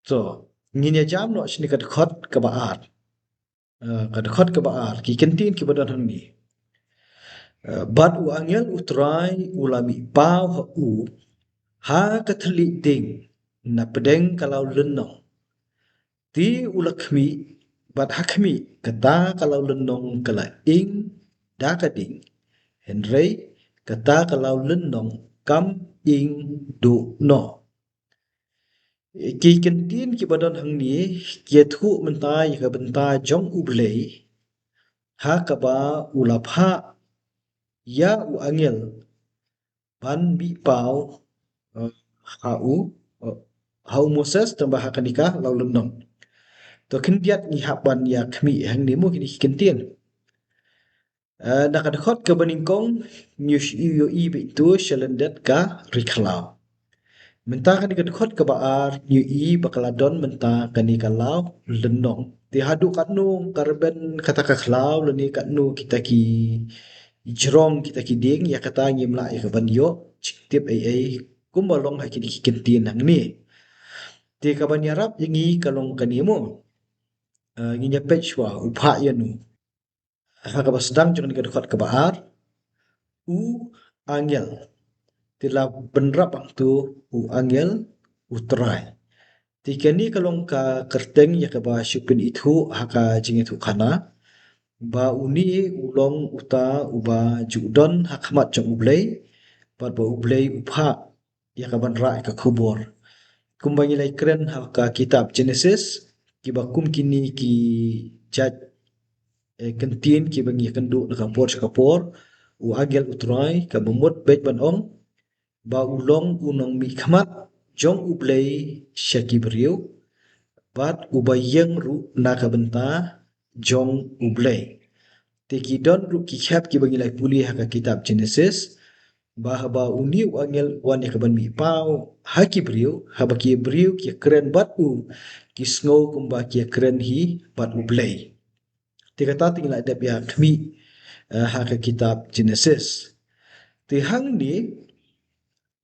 So nginya jam no shni kad khot ka baar kad khot ka baar ki kentin ki badan hang ni bat u angel u try ulami pau ha u ha ka thli ding na pedeng kalau lenong ti ulakmi bat hakmi kata kalau lenong kala ing da ka ding henrei kata kalau lenong kam ing du no ki kentin ki badan hang ni ki thu mentai ka benta jong ublei ha ka ba ulapha ya u angel ban bi pau ha u ha u Moses tambah ha kanika lau lenong to kendiat ni haban ya khmi hang ni mo ki kentin nak adkhot ke beningkong news iyo i bi tu shalendet ka rikhlaw menta kan adkhot ke baar new i bakaladon menta kani kalau lenong ti hadu katnu karben kata ka khlaw leni katnu kita ki jerong kita ki ding ya kata ngimla ya ban yo tip ai kumbalong ha ki kentin hang ni ti ka ban yarap yangi kalong kani mo nginya pechwa upha yanu ha ka basdang jong ni adkhot ke baar u angel tila benrap tu u angel utrai tikani kalong ka kerteng ya ka ba shupin itu haka jing itu khana ba uni ulong uta uba judon hakmat jong ublei ba ublei upha ya ka banra ka khubor kumbangi lai kren haka kitab Genesis ki ba kum kini ki jat kentin ki bangi kendu na kapor u angel utrai ka bumut bet ban ong ba ulong unong mi khamat jong ublei shaki beriu bat ubayeng ru nakabenta jong ublei teki don ru ki khap ki bangilai puli haka kitab Genesis bahaba uni angel wan yakaban mi pau haki beriu haba ki beriu ki keren bat u ki snow kumba ki keren hi bat ublei tikata tingla adab ya khmi haka kitab Genesis ti hang ni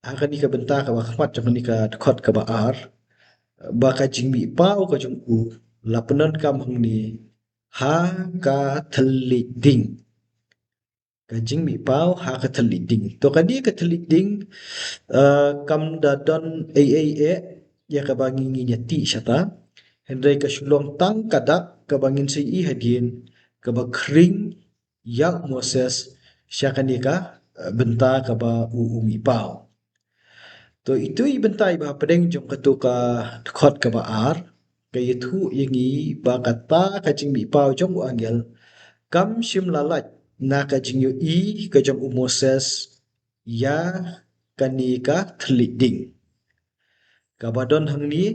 akan ika benta ka bakhmat jong nika khot ka baar ba ka jingmi pau ka jong u lapanan kam hang ni ha ka thalli ding ka jingmi pau ha ka thalli ding to ka di ka thalli ding kam da don a ya ka bangi ngi nyati shata hendrai ka shulong tang kada ka bangin sei I hadin ka ba kring ya Moses syakanika benta ka ba umi pau to itu i bentai ba pedeng jong katu ka khot ka baar ka yithu yangi ba kata ka jing mi pau jong u angel kam shim lalat na ka jing yu I ka jong u Moses ya kani ka thliding ka badon hang ni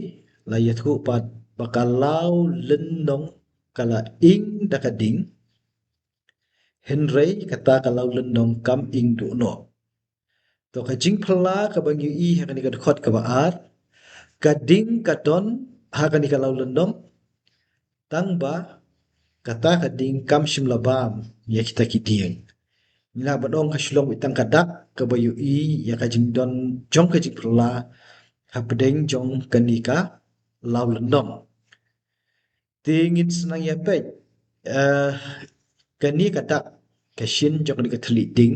la yithu pat bakalau lennong kala ing dakading henrei kata kalau lennong kam ing du no to ka jing phla ka bang yu I ha kani ka khot ka baar kading kadon ha kani ka lau lendong tang ba kata kading kam shim labam ya kita kidieng nila badong ka shlong itang kadak ka bayu I ya ka jing don jong ka jing phla ha pedeng jong kani ka lau lendong tingin senang ya pe kani kadak ka shin jong kani ka thli ding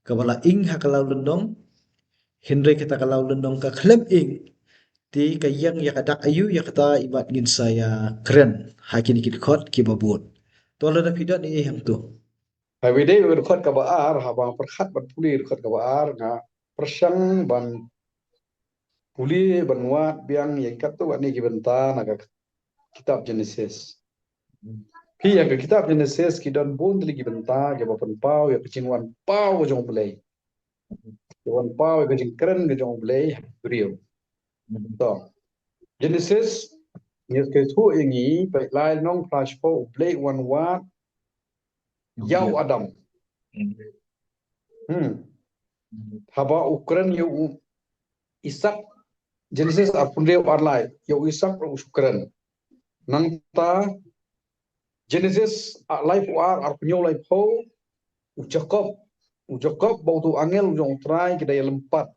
ka bala ing ha ka lau lendong henry kita ka lau lendong ka khlem ing ti kayang ya kadak ayu ya kata ibat ngin saya keren hakin kit khot ki babut to la pidot ni yang tu Every day we record kabar, habang perkhat ban puli record kabar nga persang ban puli ban wat biang yang kat tu ni kibenta naga kitab Genesis. Pi yang ke kitab Genesis kidon bun tli kibenta ke bapan pau ya kecingwan pau jong play. Wan pau ke jing keren ke jong play brio. To Genesis ni ke tu ingi pai lai nong flash po play wan wat yau Adam. Haba ukran yu Isak Genesis apunre warlai yu Isak ukran nang ta Genesis life war arpunyo life ho Jacob bau tu angel ujong trai kita yang lempat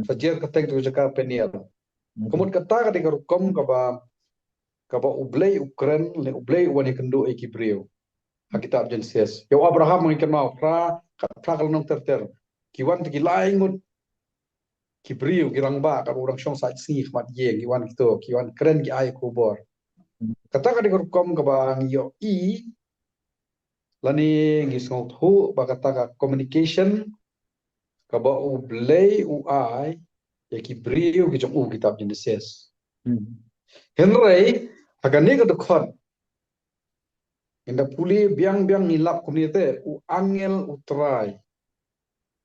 fajar keteng tu jaka penial Kemudian kata ketika rukom kaba ublay Ukren le ublay wani kendo ekibrio. Hakitab Genesis. Yo Abraham mengikan mau pra kalau ter kiwan tiki laingut kibrio kirang ba ka urang syong sa sing mat ye kiwan kito kiwan keren ki ay kubor. Kata ketika rukom kaba yo lani ngisngot hu ba kata ka communication kaba ublay ai ya kibrio ki jong kitab Genesis. Henry agani ka dokot inda puli biang nilap komunite u angel utrai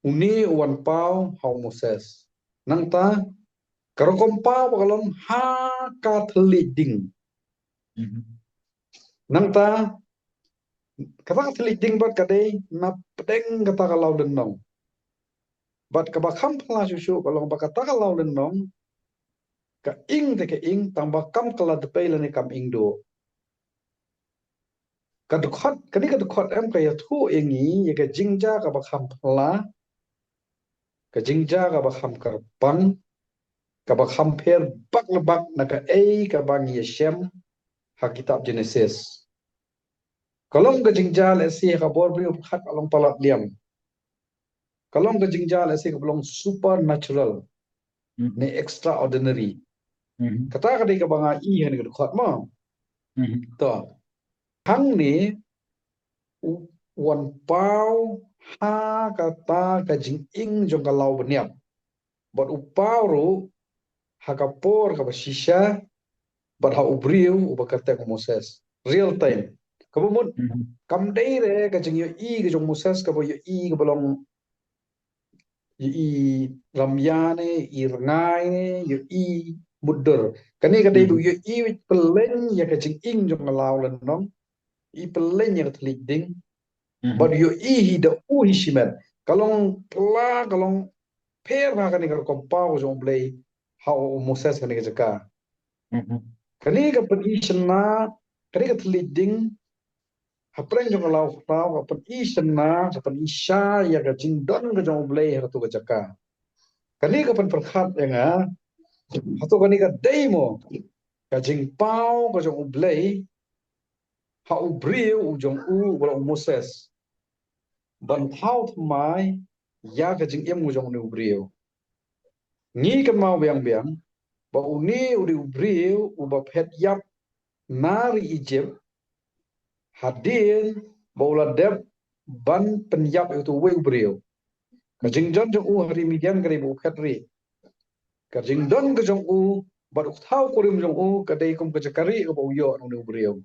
uni uan pau hau Moses nang ta karokom pau bakalom ha kathliding nang ta kata kathliding bat kadai na pedeng kata kalau denong bat kabakam pala susu kalau bakata kalau denong ka ing te ka ing tambah kam kala depay lani kam ing do kadukot kani kadukot em kaya tu ingi ya ka jingja ka bakam pala ka jingja ka bakam karpang ka bakam per bak lebak naka ka bang yeshem ha kitab Genesis kalong ka jingja le si ka bor bri khat along palat liam kalong ka jingja le si ka belong supernatural ne extraordinary kata ka di ka banga i han ka dukot mo to hang ni wan pau ha kata ka jing ing jong ka lau beniam but upau ru hakapor ka basisha but ha ubriu ubakate ko Moses real time kabumut kam dei re ka jing yo i ka jong Moses ka bo yo i ka bolong yo i ramyane i rangai ne yo i mudur kani ka dei bu yo i pelen ya ka jing ing jong ka lau len nong i pelen ya ka tlik ding but yo i hi da u hi shimen kalong per ha kani ka kompau jong blei ha Moses kani ka jaka kani ka penishna kani ka tliding hapreng jong lau tau ka penishna ka penisha ya ka jingdon ka jong blei ha tu ka jaka kani ka pen perkhat ya nga hatu kani ka demo ka jingpau ka jong blei ha ubriu jong wala Moses ban thau mai ya ka jing em jong ni ubriu ni kan mau biang ba uni uri ubriu uba phet yap nari Egypt hadin bola deb ban penyap itu we ubriu ka jingjon jong hari midian kari bu khatri ka jingdon ka jong bat thau kurim jong ka dei kum ka jakari ka bu yo uni ubriu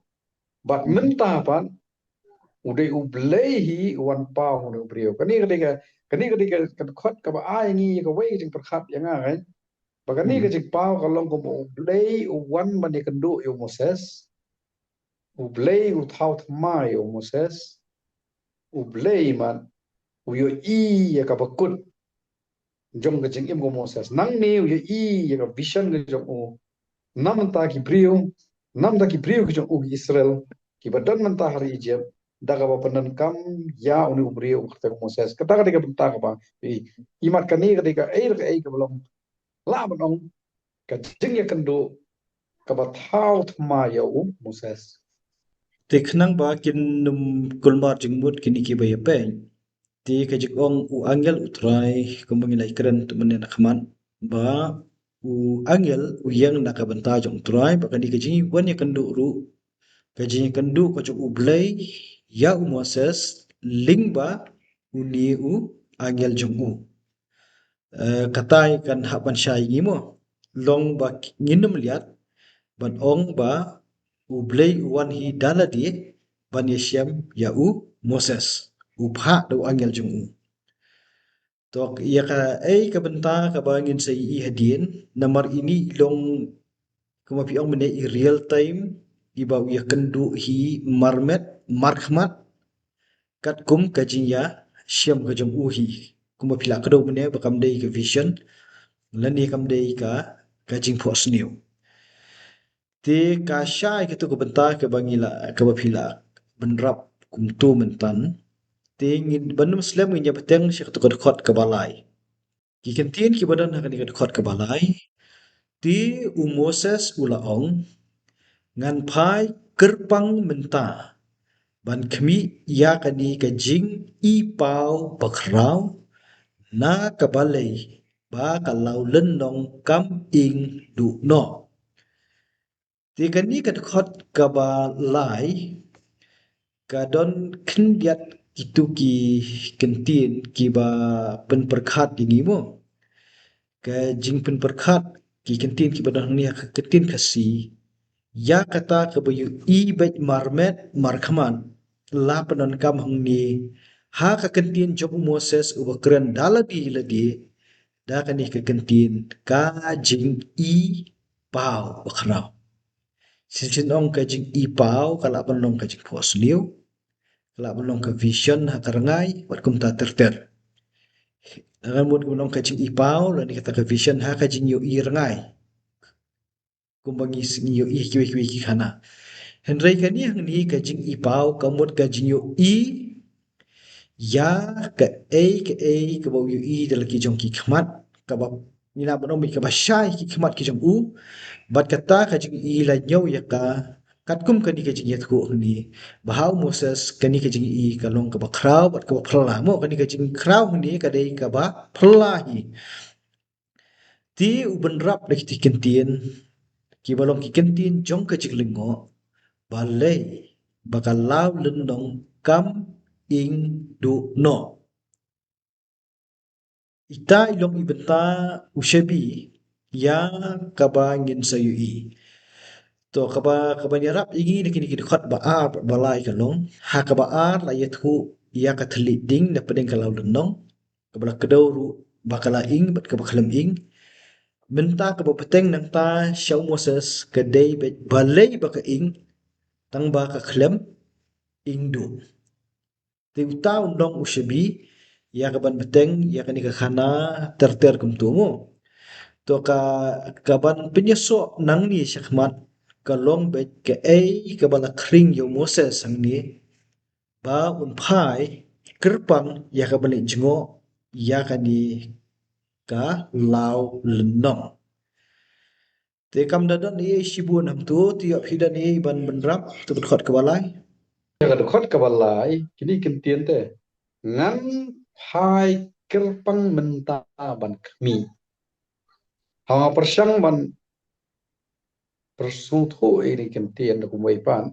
bat mentah pan udai ublehi wan pa uni ubriu kani ka khot ka ba ai ni ka we jing perkhat yang ngai bagani ka jing pau ka long ko ublei wan man ni kendu yo Moses ublei u thau thmai yo Moses ublei man uyo i ya ka bakut jong ka jing im ko Moses nang ni uyo i ya ka vision ka jong nam ta ki brio nam ta ki brio ki jong Israel ki badan man ta hari Egypt daga ba panan kam ya uni ubrio ka Moses kata ka bentar ka ba imat kani ketika air ka ai ka belum la banong ka jing ya kendo ka ba thau thma ya Moses Ti khnang ba kin num kulmar jingmut kini ki baya pen. Ti kajik ong u angel utrai kumbang ila ikren tu menen akman ba u angel u yang nakabanta jong utrai ba kadi kaji wan ya kandu ru kaji kandu ko jong u blay ya u Moses ling ba u ni u angel jong u. Katai kan hapan syai ngimo long ba nginum liat ban ong ba u blay u wan hi dala di ban yeshem ya u Moses u pha do angel jong u. Tok ia ka ai ka benta ka bangin sa i hadin namar ini long kumapi ong mene i real time iba ia kendu hi marmet markhmat kat kum kajinya syam ka jong u hi kumapi la kado mene bakam dei ka vision lani kam dei ka jing phos new te ka syai ka tu ka benta ka bangila ka bapila benrap kum tu mentan te ngin banum slam nginya beteng syak tu ka khot ka balai ki kentien ki badan hakan ikan khot ke balai Ti Moses ulaong ngan phai kerpang mentah ban khmi ya kani ka jing I pau bakrau na ka balei ba ka lau len nong kam ing du no. Ti kani ka khot ka ba lai ka don khndiat itu ki kentin ki ba pen perkhat dingi mo ka jing pen perkhat ki kentin ki ba don ni ka kentin kasi ya kata ka bayu I bet marmet markhaman la penon kam hong ni ha ka kentin job Moses ubakren daladi ladi da kani ka kentin ka jing I pau bakrau sin ong ka jing I pau kala penong ka jing pos liu kala penong ka vision ha karangai wat kum ta terter dengan mun penong ka jing I pau la ni kata ka vision ha ka jing yo I rangai kum bagi yo I kiwi kiwi ki khana Henry kani hang ni ka jing I pau ka mut ka jing yo I ya ka bau yo I dal ki jong ki khmat ka ba ni na penong mi ka ba shai ki khmat ki jong u bat kata ka jing I la nyau ya ka kat kum kani ka jing ya ko ni bahau Moses kani ka jing I ka long ka ba khrau bat ka ba phla mo kani ka jing khrau ni ka dei ka ba phla hi ti uben rap de ki kentien ki balong ki kentien jong ka jing lingo balai bakalau lendong kam ing du no ita ilong ibenta ushebi ya kaba ngin sayui to kaba nyarap ingi ni khat ba a balai kalong ha kaba a la yathu ya ka thli ding na pedeng kalau lendong kabla kedau ru bakala ing bat kaba khalam ing menta kaba peteng nang ta shau Moses kedai bet balai baka ing tang ba ka khalam ing du Tiuta undong ushebi ya kaban beteng ya kani ka khana terter kum tumu to kaban penyeso nang ni syakmat ka long bet ke ka bala kring yo Moses sang ni ba un phai kerpang ya ka balik jengo ya kani ka lau lenong te kam dadan ni shibun ham tu ti ap hidan ni ban benrap tu khot ka balai Ya ka khot ka balai kini kentien te ngan hai kerpang menta ban khmi ha persang ban persuthu ini kentien da kumai pan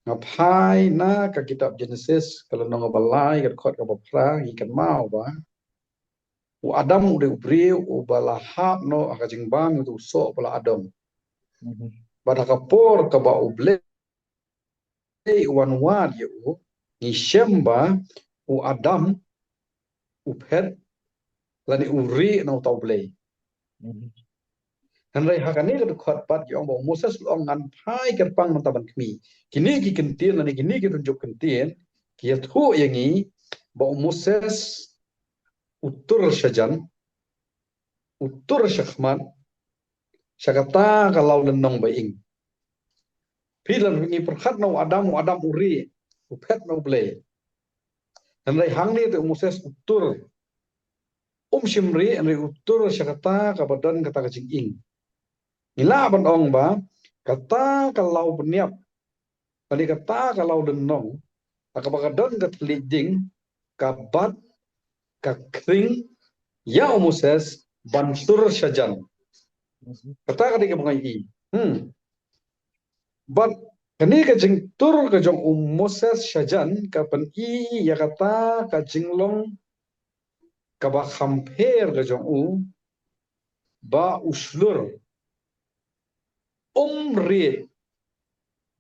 ngapai na ka kitab Genesis kalau nong balai ka khot ka bapra ikan mau ba u Adam udah ubriu u balahap no akajing bang itu so bala Adam pada kapor ka ba uble wan wan ye u ni shemba u Adam u pet lani uri no tau blei han rai hakani ka khot pat yong bo Moses long ngan phai ker pang man taban kmi kini ki kentien lani kini ki tunjuk kentien ki thu yangi bo Moses utur syajan utur syakhman syakata kalau lenong baing pilan ni perkhat no Adam uri upet no blei han rai hang ni tu Moses utur shimri anri utur syakata ka badan kata kacing ing ila ban ong ba kata kalau beniap tadi kata kalau denong akabakadon kat liding kabat kakring ya Moses bantur syajan kata kadi ke bungai i but kani ka jing tur ka jong Moses syajan ka pen i ya kata ka jinglong ka ba khamper ka jong ba uslur ri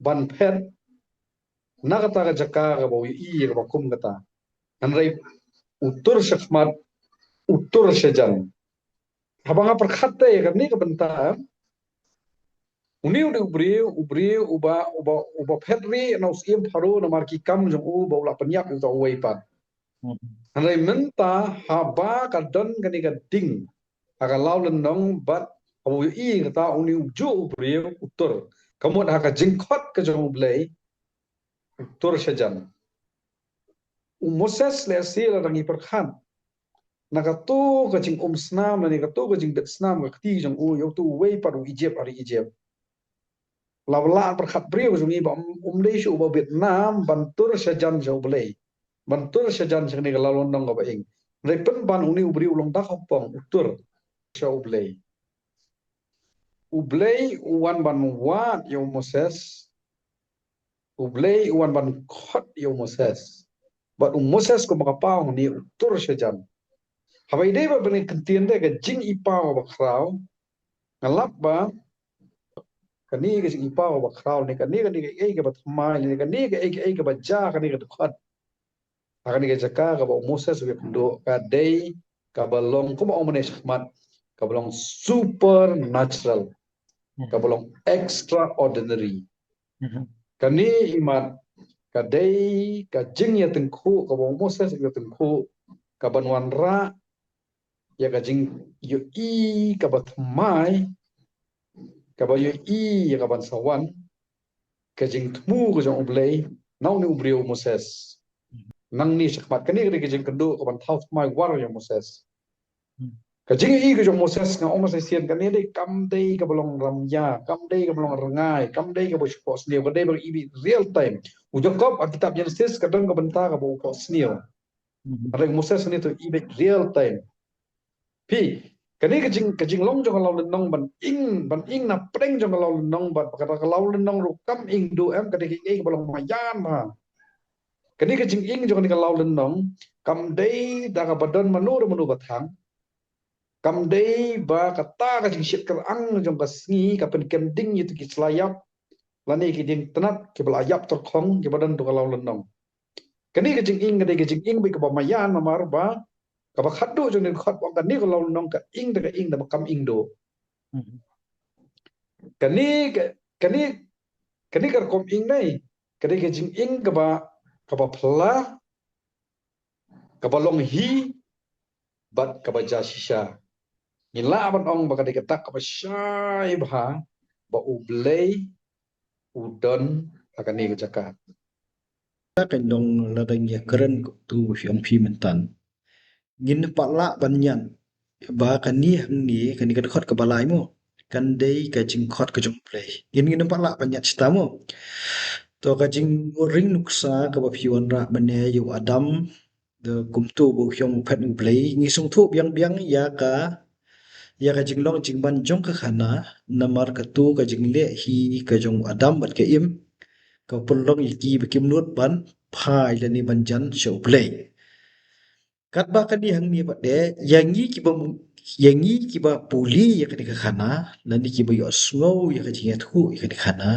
ban pet na kata ka jaka ka ba i ka ba kum kata anrai utur syakmat utur syajan habanga perkhate ya kan ni ka bentar uni ubriu uba petri na usim haru na marki kam jong ba ula penyak uta uai pat anrai menta haba ka don kani ka ding aka lau lenong bat abu i kata uni uju ubriu utur kamu aka jingkot ka jong blai utur syajan Moses le sila rangi perkhan nakatu ka jing snam na ni katu ka jing det snam ka ti jong u yo tu wei paru Egypt ari Egypt lawla perkhat brio jong i ba dei shu ba Vietnam bantur sajan jo blei bantur sajan sing ni ka lalon nong ka ba ing repen ban uni ubri ulong dak hopong utur sho blei ublei uwan ban wat yo Moses ublei uwan ban khot yo Moses but Moses ko makapao ni utur sajan habai dei ba bani kentien de ka jing ipao ba krau ngalap ba kani ka jing ipao ba krau ni kani ka ba thamai ni kani ka ba ja kani ka khot akani ka jaka ka ba Moses ka pendo ka dei ka ba long ko ba omne shmat ka ba long supernatural ka ba long extraordinary kani iman ka dei ka jing ya tengku ka ba Moses ya tengku ka ban wan ra ya ka jing yo i ka ba thamai ka ba yo i ya ka ban sawan ka jing tmu ka jong ublei nau ni ubrio Moses nang ni shakmat kani ka jing kendo ka ban thau thamai war ya Moses ka jing i ka jong Moses nga oma sai sian kani dei kam dei ka balong ramya kam dei ka balong rangai kam dei ka bo spos ni ka dei ba i real time ujokop kitab Genesis kadang ka benta ka bo pos ni ada Moses ni tu i real time pi kani ka jing long jong law nong ban ing na preng jong law nong ban kata ka law nong ru kam ing do em kani ka balong mayan ma kani ka jing ing jong ni ka law nong kam dei da ka badan manur manu bathang kam dei ba kata ka jing shit ka ang jong ka sngi ka pen kem ding itu ki selayap lani ki ding tenat ki belayap ter khong ki badan tu ka law nong kani ka jing ing bi ka ba mayan ma mar ba ka ba khadu jong ni khat ba kani ka law nong ka ing da ba kam ing do kani kani kani ka kom ing nei kani ka jing ing ka ba phla ka ba long hi bat ka ba ja shisha ngila ban ong ba kani ka tak ka ba shai ba ublei udon akan ni ka jakat kan dong ladang ya keren tu fiang pi mentan ngin pala banyan ba kan ni hang ni kan ni kan khot ka balai mo kan dei ka jing khot ka jong play ngin pala banyan sta mo to ka jing ring nuksa ka ba piwan ra bane yu adam de kum tu bu hyong phat nu play ngi sung thu biang biang ya ka jing long jing ban jong ka khana namar ka tu ka jing le hi ka jong adam bat ka im ka pun long ki ba kim nut ban phai le ni ban jan show play kat ba ka di hang ni ba de yang yi ki ba puli ya ka di ka khana la ni ki ba yo snow ya ka jing ya thu ya ka di khana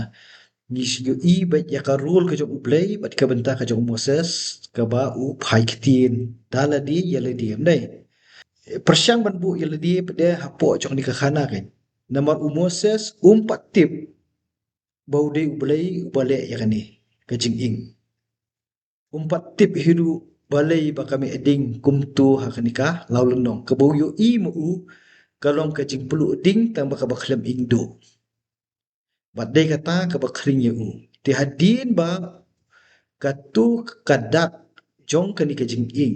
ni si yo i ba ya ka rule ka jong play bat ka benta ka jong Moses ka ba u phai kitin dala di ya le di am dai persyang ban bu ya le di pa de hapo jong ni ka khana kan namar u Moses patip bau de u play u bale ya ka ni ka jing ing patip hidu balai ba kami eding kumtu hakanika laulunong kabau yo i mu u kalong ka jing pelu ding tang ba ka ba khlem indo badai kata ka ba khring ye u ti hadin ba katu kadak jong kani ka jing ing